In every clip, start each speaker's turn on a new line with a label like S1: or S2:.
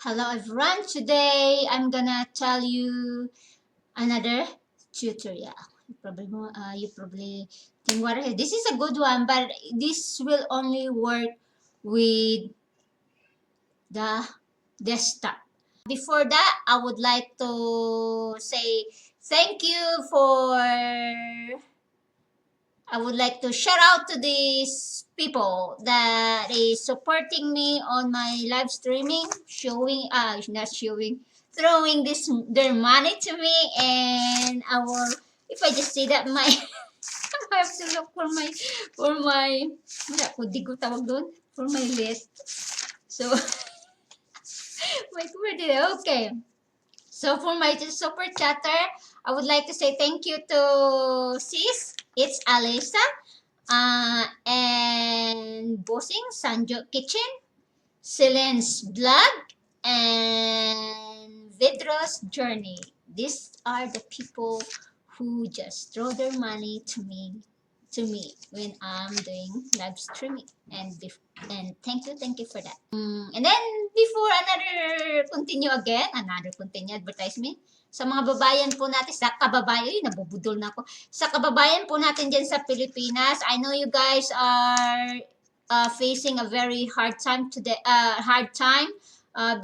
S1: Hello everyone, today I'm gonna tell you another tutorial. You probably think what this is a good one, but this will only work with the desktop. Before that, I would like to say thank you for I would like to shout out to these people that is supporting me on my live streaming, not showing, throwing this their money to me, and I will, if I just say that my, I have to look for my, wala ko, di ko tawag doon, for my list. So, wait, where did I, okay. So for my super chatter, I would like to say thank you to Sis. It's Alisa. And Bossing, Sanjo Kitchen, Celine's Blog, and Vidro's Journey. These are the people who just throw their money to me when I'm doing live streaming. And thank you for that. And then before another continue advertisement. Sa mga babayan po natin, nabubudol na ako. Sa kababayan po natin dyan sa Pilipinas, I know you guys are facing a very hard time today.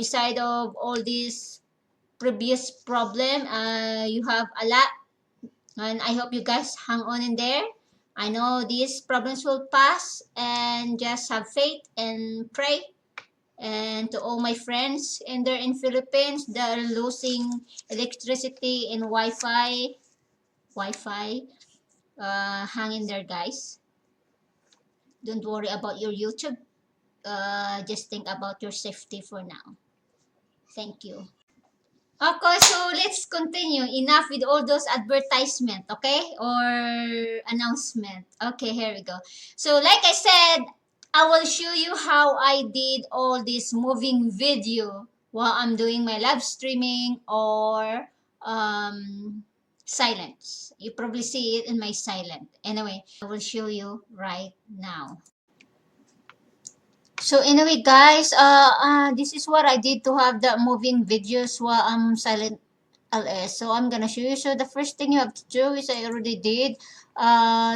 S1: Beside of all these previous problem, you have a lot, and I hope you guys hang on in there. I know these problems will pass, and just have faith and pray. And to all my friends in there in Philippines that are losing electricity and Wi-Fi, hang in there, guys. Don't worry about your YouTube. Just think about your safety for now. Thank you. Okay, so let's continue. Enough with all those advertisement, okay? Or announcement. Okay, here we go. So like I said, I will show you how I did all this moving video while I'm doing my live streaming or silence. You probably see it in my silent. Anyway, I will show you right now. So anyway, guys, this is what I did to have the moving videos while I'm silent LS. So I'm gonna show you. So the first thing you have to do is I already did.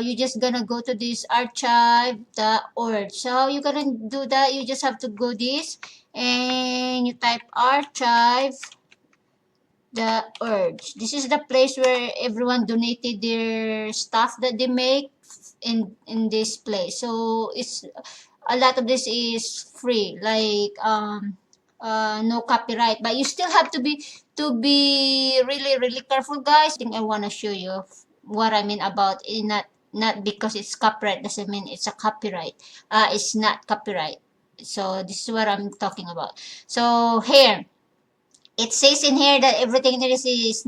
S1: You just gonna go to this archive.org. So you're gonna do that. You just have to go this and you type archive.org. This is the place where everyone donated their stuff that they make in this place. So it's a lot of this is free, like no copyright, but you still have to be really careful, guys. I think I want to show you what I mean about it. Not because it's copyright doesn't mean it's a copyright. It's not copyright. So this is what I'm talking about. So here it says in here that everything there is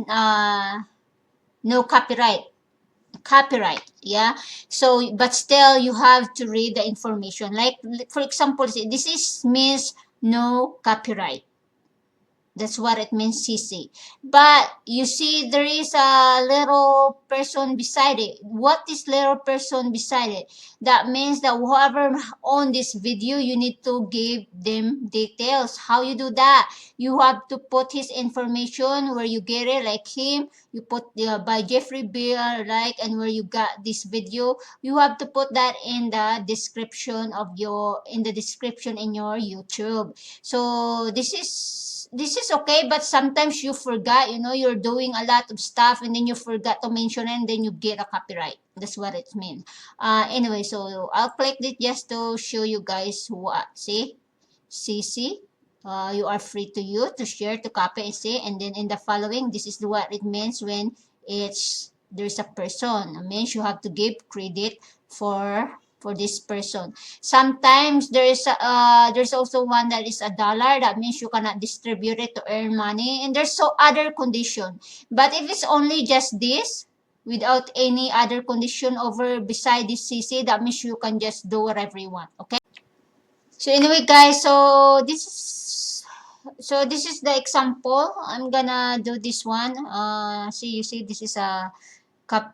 S1: no copyright, yeah. So but still you have to read the information, like for example, this is means no copyright. That's what it means, CC. But you see, there is a little person beside it. What is little person beside it? That means that whoever own this video, you need to give them details. How you do that? You have to put his information, where you get it, like him. You put by Jeffrey Beer, like, and where you got this video. You have to put that in the description of your in your YouTube. So this is okay, but sometimes you forgot, you're doing a lot of stuff and then you forgot to mention it and then you get a copyright. That's what it means. Anyway, so I'll click it just to show you guys what. See? CC. You are free to use, to share, to copy, and see. And then in the following, this is what it means when there's a person. It means you have to give credit for this person. Sometimes there's also one that is $1. That means you cannot distribute it to earn money, and there's so other condition. But if it's only just this, without any other condition over beside this CC, that means you can just do whatever you want. Okay. So anyway, guys, so this is the example. I'm gonna do this one. You see, this is a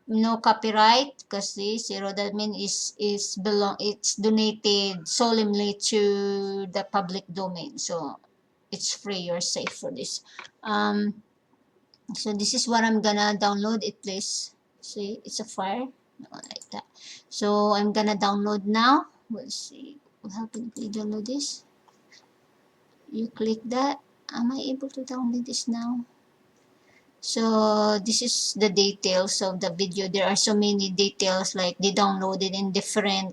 S1: no copyright, because this zero, that means it's donated solemnly to the public domain. So it's free, you're safe for this. So this is what I'm gonna download it, please. See, it's a fire, like that. So I'm gonna download now. We'll see what happens if we download this. You click that. Am I able to download this now? So this is the details of the video. There are so many details, like they downloaded in different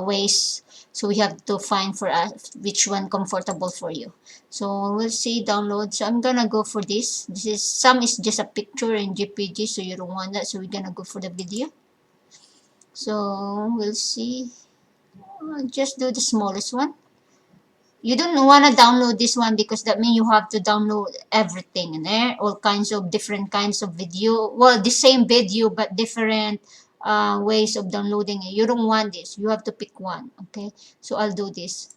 S1: ways, so we have to find for us which one comfortable for you. So we'll see download. So I'm gonna go for this. Some is just a picture in JPG, so you don't want that, so we're gonna go for the video. So we'll see. Just do the smallest one. You don't want to download this one because that means you have to download everything in there, all kinds of different kinds of video. Well, the same video but different ways of downloading it. You don't want this. You have to pick one. Okay, so I'll do this.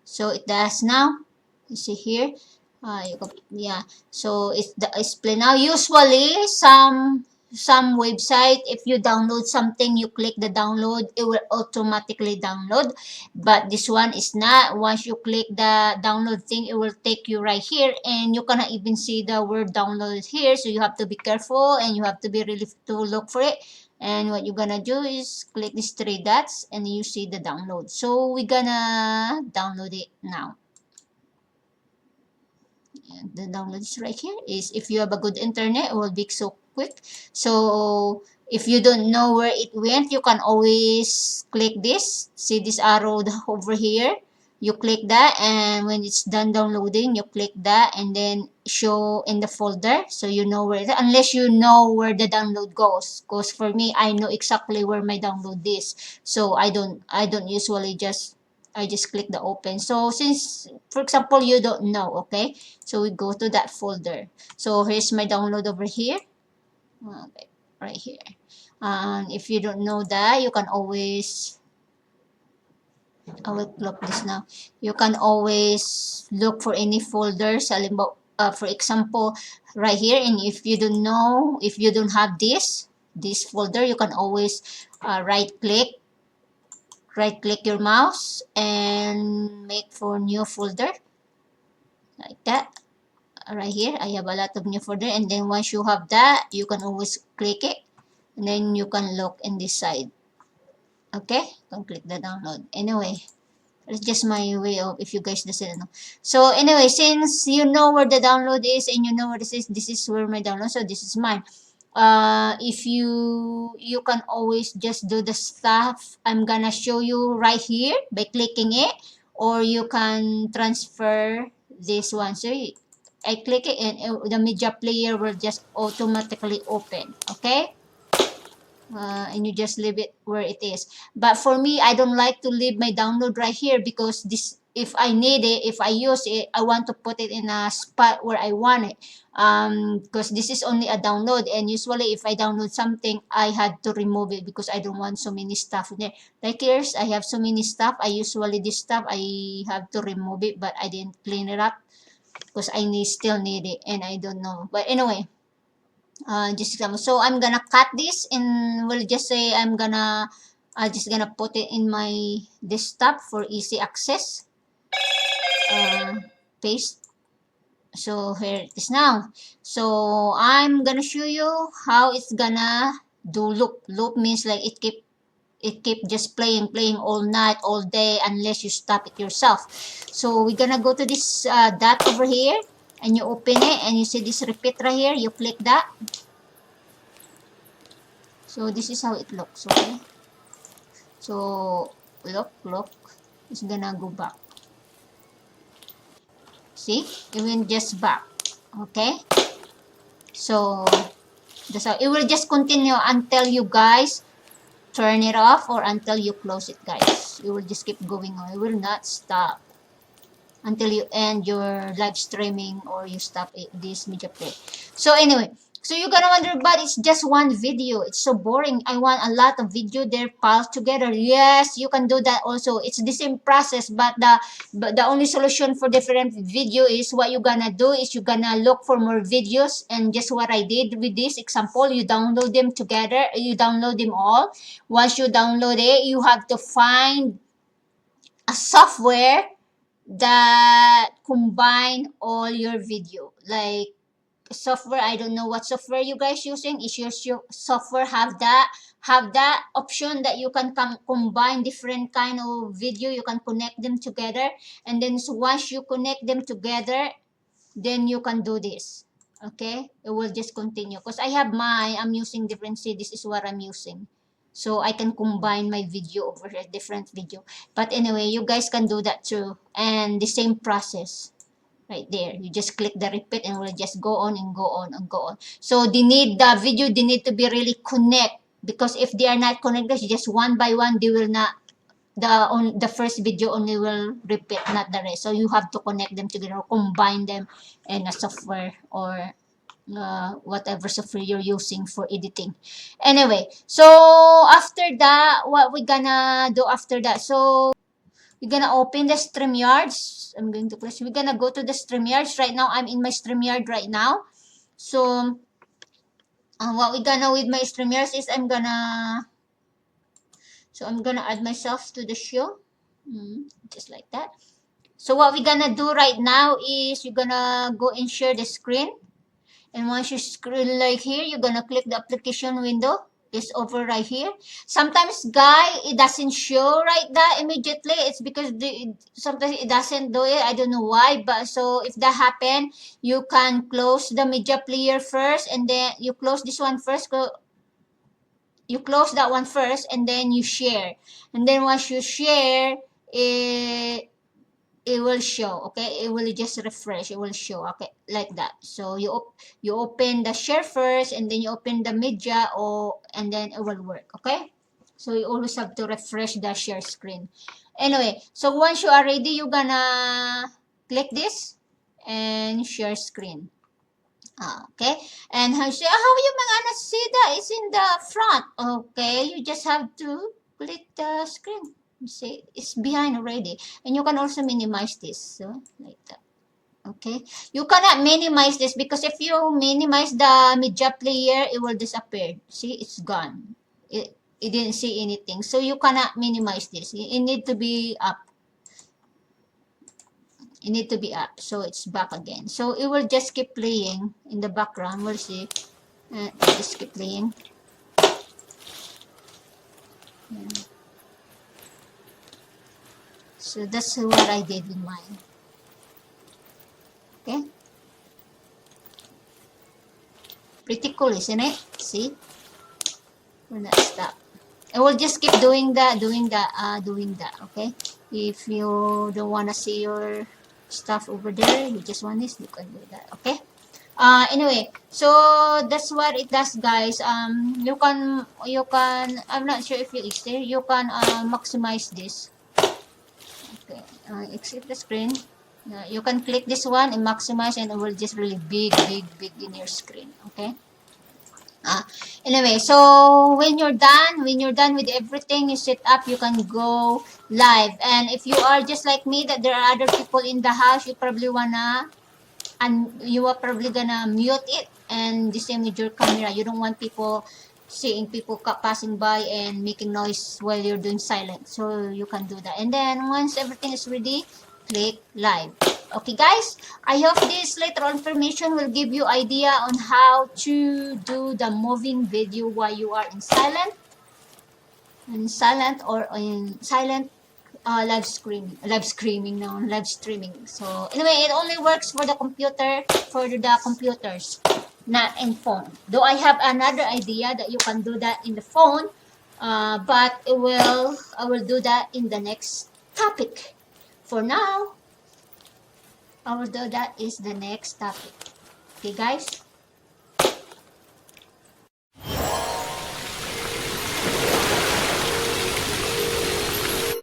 S1: So it does now. You see here. Yeah. So it's play now. Usually some website, if you download something, you click the download, it will automatically download, but this one is not. Once you click the download thing, it will take you right here, and you cannot even see the word download here, so you have to be careful and you have to be really to look for it. And what you're gonna do is click these three dots and you see the download. So we're gonna download it now. And the download is right here. Is if you have a good internet, it will be so quick. So if you don't know where it went, you can always click this. See this arrow over here? You click that, and when it's done downloading, you click that and then show in the folder, so you know where it is, unless you know where the download goes. Because for me, I know exactly where my download is. So I don't usually I just click the open. So since, for example, you don't know, okay? So we go to that folder. So here's my download over here. Okay, right here. And if you don't know that, you can always, I will look this now. You can always look for any folders. For example, right here. And if you don't know, if you don't have this folder, you can always right click your mouse and make for new folder, like that. Right here I have a lot of new folder, and then once you have that, you can always click it, and then you can look in this side. Okay, you can click the download. Anyway, it's just my way of, if you guys doesn't know. So anyway, since you know where the download is and you know where this is where my download, so this is mine. If you can always just do the stuff I'm gonna show you right here by clicking it, or you can transfer this one. So I click it and the media player will just automatically open. Okay, and you just leave it where it is. But for me, I don't like to leave my download right here, because this, if I need it, if I use it, I want to put it in a spot where I want it. Because this is only a download, and usually if I download something, I had to remove it because I don't want so many stuff in there. Like here's, I have so many stuff. I usually this stuff I have to remove it, but I didn't clean it up because I still need it, and I don't know. But anyway, so I'm gonna cut this, and we'll just say I'm just gonna put it in my desktop for easy access. Paste. So here it is now. So I'm gonna show you how it's gonna do loop. Loop means like it keep just playing all night, all day, unless you stop it yourself. So we're gonna go to this dot over here, and you open it, and you see this repeat right here. You click that. So this is how it looks. Okay, so look, it's gonna go back. See, it went just back. Okay, so that's how it will just continue until you guys turn it off, or until you close it, guys. It will just keep going on. It will not stop until you end your live streaming, or you stop this media play. So anyway, so you're gonna wonder, but it's just one video, it's so boring, I want a lot of video there piled together. Yes, you can do that also. It's the same process, but the only solution for different video is, what you're gonna do is you're gonna look for more videos, and just what I did with this example, you download them together, you download them all. Once you download it, you have to find a software that combine all your video. Like software, I don't know what software you guys using. Is your software have that option that you can combine different kind of video, you can connect them together, and then so once you connect them together, then you can do this. Okay, it will just continue because I have I'm using different, see, this is what I'm using, so I can combine my video over a different video. But anyway, you guys can do that too, and the same process right there. You just click the repeat and will just go on and go on and go on. So the video, they need to be really connect, because if they are not connected, just one by one, they will not, the first video only will repeat, not the rest. So you have to connect them together, combine them in a software, or whatever software you're using for editing. Anyway, so after that, what we gonna do after that? So we're gonna open the StreamYards. I'm going to close. We're gonna go to the StreamYards right now. I'm in my StreamYard right now. So what we're gonna with my StreamYards is I'm gonna add myself to the show. Just like that. So what we're gonna do right now is you're gonna go and share the screen. And once you scroll like here, you're gonna click the application window. It's over right here. Sometimes, it doesn't show right that immediately. It's because sometimes it doesn't do it. I don't know why. But so if that happen, you can close the media player first, and then you close this one first. You close that one first, and then you share. And then once you share, it will show. Okay, it will just refresh, it will show. Okay, like that. So you open the share first, and then you open the media, and then it will work. Okay, so you always have to refresh the share screen. Anyway, so once you are ready, you're gonna click this and share screen. Okay, and how you gonna see that? It's in the front. Okay, you just have to click the screen. You see, it's behind already, and you can also minimize this, so like that. Okay, you cannot minimize this because if you minimize the media player, it will disappear. See, it's gone. It didn't see anything, so you cannot minimize this. It need to be up. It need to be up, so it's back again. So it will just keep playing in the background. We'll see. Just keep playing. Yeah. So that's what I did with mine. Okay. Pretty cool, isn't it? See? Will not stop. I will just keep doing that. Okay. If you don't wanna see your stuff over there, you just want this, you can do that. Okay. Anyway, so that's what it does, guys. You can I'm not sure if you exit. You can maximize this. Okay. Exit the screen. You can click this one and maximize, and it will just really big in your screen. Okay. Anyway, so when you're done with everything you set up, you can go live. And if you are just like me, that there are other people in the house, you probably wanna, and you are probably gonna mute it, and the same with your camera. You don't want seeing people passing by and making noise while you're doing silent, so you can do that. And then once everything is ready, click live. Okay, guys, I hope this later information will give you idea on how to do the moving video while you are in silent or in silent live streaming. So anyway, it only works for the computers, not in phone. Though I have another idea that you can do that in the phone, but I will do that in the next topic. For now, I will do that is the next topic. Okay, guys.